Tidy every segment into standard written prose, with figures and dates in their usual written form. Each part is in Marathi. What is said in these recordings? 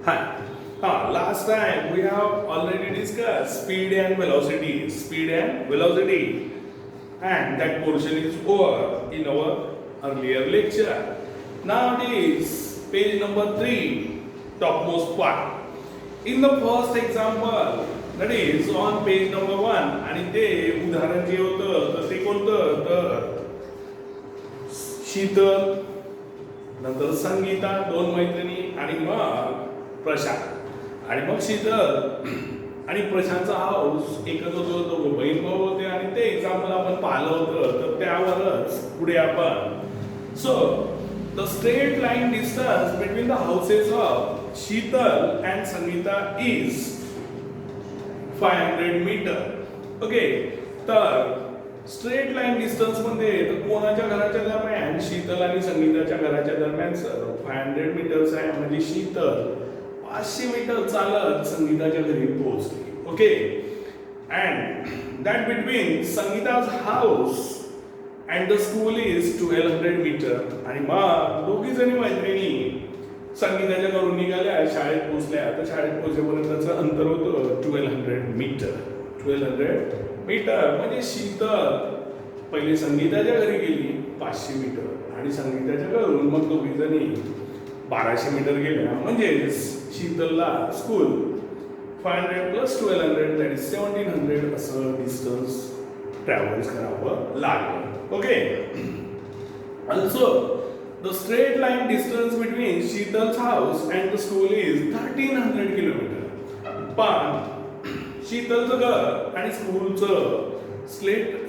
Hi. Last time we have already discussed speed and velocity. Speed and velocity. And that portion is over in our earlier lecture. Now it is page number 3, topmost part. In the first example, that is on page number 1, आणि ते उदाहरण जे होतं तर ते कोणतं तर शीतल नंतर संगीता दोन मैत्रिणी आणि मग प्रशांत आणि मग शीतल आणि प्रशांतचा हाऊस एकच होतो दोघं बहीण भाऊ होते आणि ते एक्झाम्पल आपण पाहिलं होतं तर त्यावरच पुढे आपण so the straight line distance between the houses of Sheetal and Sangeeta is 500 metre okay तर स्ट्रेट लाईन डिस्टन्स मध्ये कोणाच्या घराच्या दरम्यान शीतल आणि संगीताच्या घराच्या दरम्यान 500 मीटर्स आहे म्हणजे शीतल 500 मीटर चालत संगीताच्या घरी पोहोचली okay and that between Sangeeta's house and the school is 1200 metre आणि मग दोघी जणी मैत्रिणी संगीताच्या घरून निघाल्या शाळेत पोहोचल्या तर शाळेत पोहोचेपर्यंतचं अंतर होतं 1200 मीटर 1200 मीटर म्हणजे शीतल पहिले संगीताच्या घरी गेली 500 मीटर आणि संगीताच्या घरून मग दोघी जणी 1200 मीटर गेल्या म्हणजे शीतलला स्कूल 500 प्लस 1200 दॅट इज 1700 असं डिस्टन्स ट्रॅव्हल्स करावं लागलं okay also the straight line distance between Sheetal's house and the school is 1300 kilometre पण शीतलचं घर आणि स्कूलचं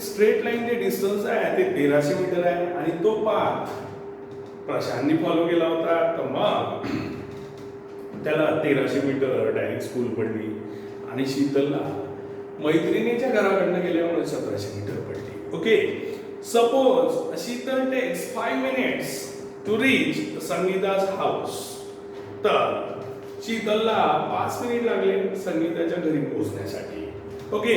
स्ट्रेट लाईन जे डिस्टन्स आहे ते 1300 मीटर आहे आणि तो पाथ प्रशांतनी फॉलो केला होता तर मग त्याला 1300 मीटर डायरेक्ट स्कूल पडली आणि शीतलला मैत्रिणीच्या घराकडनं गेल्यामुळे 1700 मीटर पडली okay suppose Sheetal takes 5 minutes to reach Sangeeta's house तर शीतलला 5 मिनिट लागले संगीताच्या घरी पोहोचण्यासाठी ओके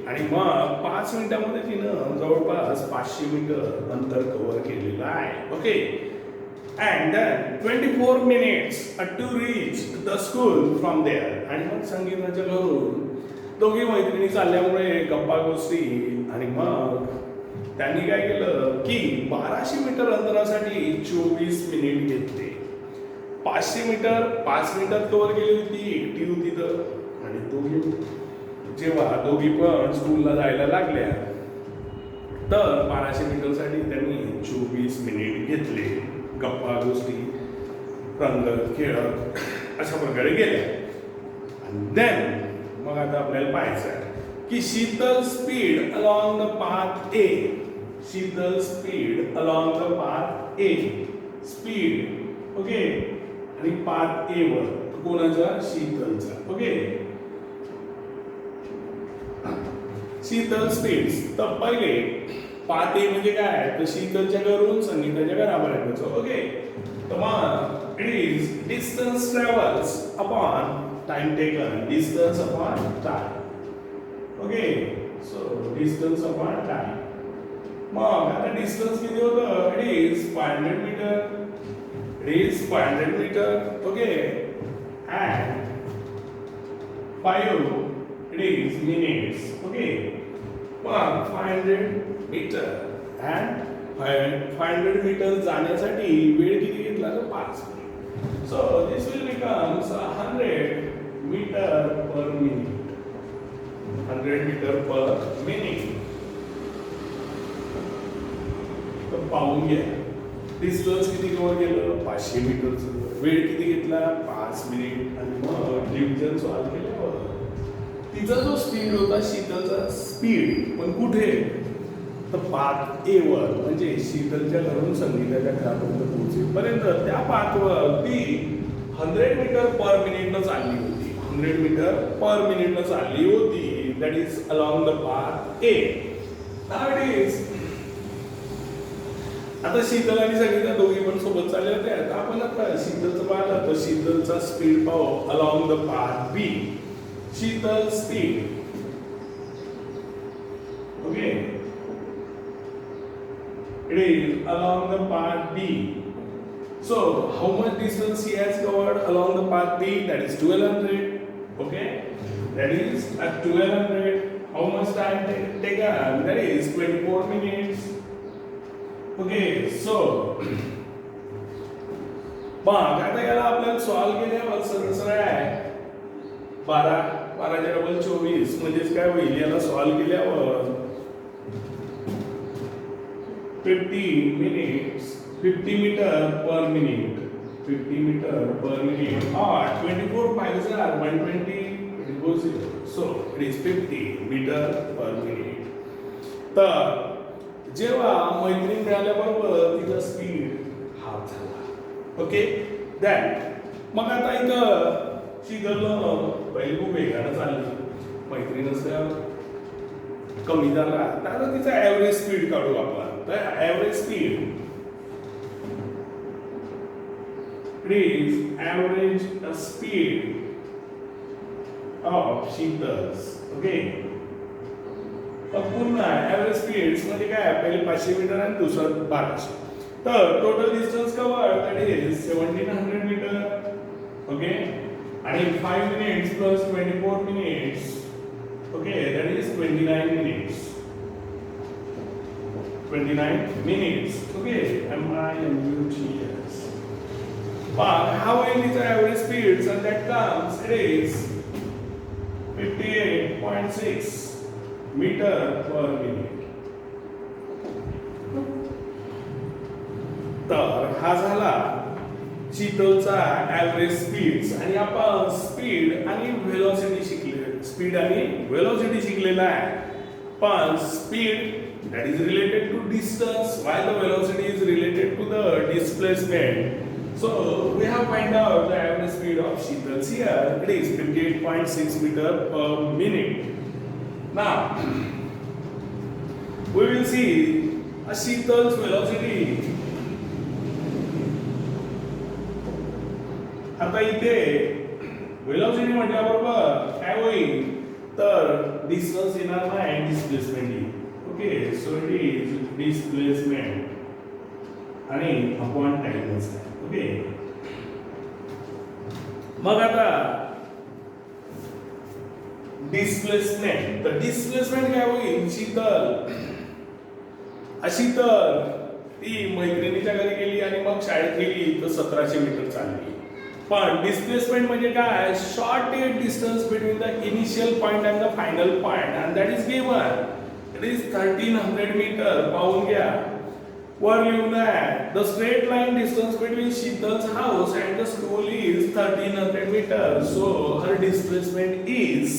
आणि मग 5 मिनिटांमध्ये तिनं जवळपास 500 मीटर अंतर कव्हर केलेलं आहे okay and then 24 minutes to reach the school from there आणि मग संगीताच्या घरून दोघी मैत्रिणी चालल्यामुळे गप्पा गोष्टी आणि मग त्यांनी काय केलं की 1200 मीटर अंतरासाठी 24 मिनिट घेतले 500 मीटर 5 मिनिटात कव्हर केली होती एकटी होती तर आणि दोघी जेव्हा दोघी पण स्कूलला जायला लागल्या तर 1200 मीटरसाठी त्यांनी 24 मिनिट घेतले गप्पा गोष्टी रंगत खेळत अशा प्रकारे गेल्या आणि देन मग आता आपल्याला पाहायचं आहे की Sheetal speed along the path A Sheetal speed along the path A speed okay आणि पाथ ए वर कोणाचा शीतलचा ओके शीतल स्पीड्स तर पहिले पाथ ए म्हणजे काय तर शीतलच्या घरून संगीताच्या घरापर्यंतचं ओके तर मग it is distance travels upon time taken distance upon time okay so distance upon time मग आता डिस्टन्स किती होतं it is 500 metre it is 500 meter okay and 5 it is minutes okay 500 meter and 500 meter जाण्यासाठी वेळ किती घेतला तर 5 minute so this will becomes 100 meter per minute 100 meter per minute तर पाहून घ्या डिस्टन्स किती कव्हर केलं 500 मीटरचं वेळ किती घेतला 5 मिनिट आणि मग डिव्हिजन सॉल्व केल्यावर तिचा जो स्पीड होता शीतलचा स्पीड पण कुठे तर पाथ ए वर म्हणजे शीतलच्या घरून संगीताच्या घरापर्यंत पोहोचेपर्यंत त्या पाथवर ती 100 मीटर पर मिनिटनं चालली होती 100 मीटर पर मिनिटनं चालली होती that is along the path A now it is आता शीतल आणि संगीता दोघी पण सोबत चालले होते आता आपण आता शीतलचं पाहिलं तर शीतलचा स्पीड पाहू along the path B Sheetal speed okay it is along the path B So how much distance he has covered along the path B? That is 1200. Okay, that is at 1200. How much time taken? That is 24 minutes. Okay, so मग आता याला आपल्याला सॉल्व केल्यावर सरळ सरळ आहे 12 डबल 24 म्हणजेच काय होईल याला सॉल्व केल्यावर 50 minutes 50 meter per minute 50 meter per minute or 24 5s are 120 24 0 so it is 50 meter per minute तर जेव्हा मैत्रीण मिळाल्याबरोबर तिचा स्पीड हाफ झाला ओके दॅन मग आता इथं शीतलनं पहिले खूप वेगानं चालली मैत्रीणच कमी झाला तर तिचा ॲव्हरेज स्पीड काढू आपण तर average speed is average speed of Sheetals okay पुन्हा ॲव्हरेज स्पीड्स म्हणजे काय पहिले 500 मीटर आणि दुसरं 1200 तर total distance cover that is 1700 metre okay आणि 5 minutes plus 24 minutes okay that is 29 minutes 29 minutes okay MINUTS but how will is the average speeds and that comes it is 58.6 meter per minute तर हा झाला शीतलचा ॲव्हरेज स्पीड्स आणि आपण स्पीड आणि व्हेलॉसिटी शिकले स्पीड आणि व्हेलॉसिटी शिकलेला आहे पण speed that is related to distance while the velocity is related to the displacement so we have find out the average speed of Sheetals here it is 58.6 meter per minute now we will see a Sheetal's velocity आता इथे velocity म्हटल्याबरोबर काय होईल तर डिस्टन्स येणार नाही डिस्प्लेसमेंट येईल okay so it is displacement आणि upon time okay मग आता डिस्प्लेसमेंट तर डिस्प्लेसमेंट काय होईल शीतल अशी तर ती मैत्रिणीच्या घरी गेली आणि मग शाळेत गेली तर 1700 मीटर चालली पण डिस्प्लेसमेंट म्हणजे काय shorted distance between the initial point and the final point and that is given it is 1300 meter पाहून घ्या वर लिहून आहे the straight line distance between Sheetal's house and the school is 1300 meter so her displacement is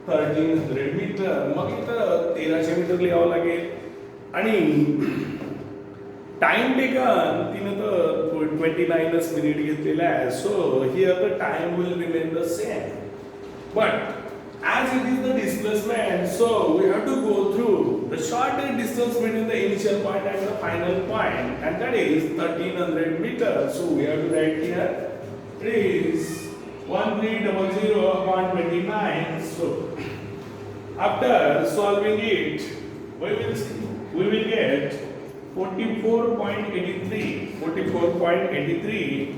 1300 meter मग इथं 1300 मीटर लिहावं लागेल आणि टाइम टेकन तिने तर 29 मिनिट घेतलेला आहे so here the time will remain the same but as it is the displacement so we have to go through the shortest distance between the initial point and the final point and that is 1300 meters so we have to write here it is 1300 upon 29 so after solving it we will get 44.83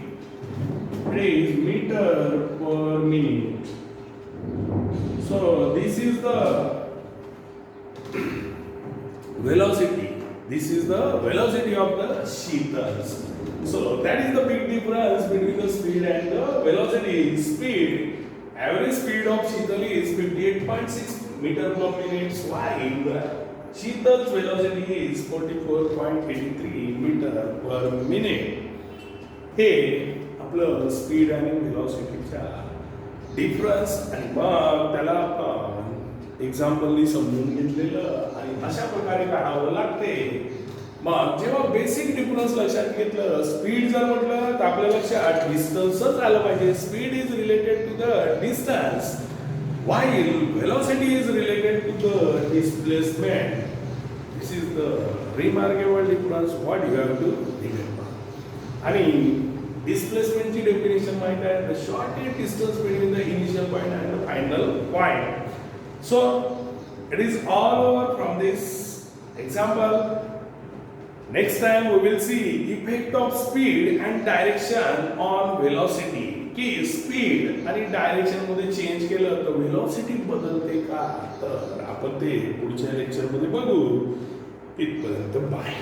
it is meter per minute so this is the velocity of the Sheetals so that is the big difference between the speed and the velocity speed average speed of Sheetal is 58.6 meter per minute while the Sheetal's velocity is 44.83 meter per minute हे आपलं स्पीड आणि व्हेलॉसिटीच्या डिफरन्स आणि मग त्याला आपण एक्झाम्पलनी समजून घेतलेलं आणि अशा प्रकारे काढावं लागते मग जेव्हा बेसिक डिफरन्स लक्षात घेतलं स्पीड जर म्हटलं तर आपल्या लक्षात डिस्टन्सच आलं पाहिजे speed is related to the distance while velocity is related to the displacement this is the remarkable difference what you have to remember आणि displacement ची definition माहित आहे the shortest distance between the initial point and the final point so it is all over from this example next time we will see effect of speed and direction on velocity, की स्पीड आणि डायरेक्शन मध्ये चेंज केलं तर व्हेलॉसिटी बदलते का, तर आपण ते पुढच्या लेक्चर मध्ये बघू. तिथपर्यंत बाय.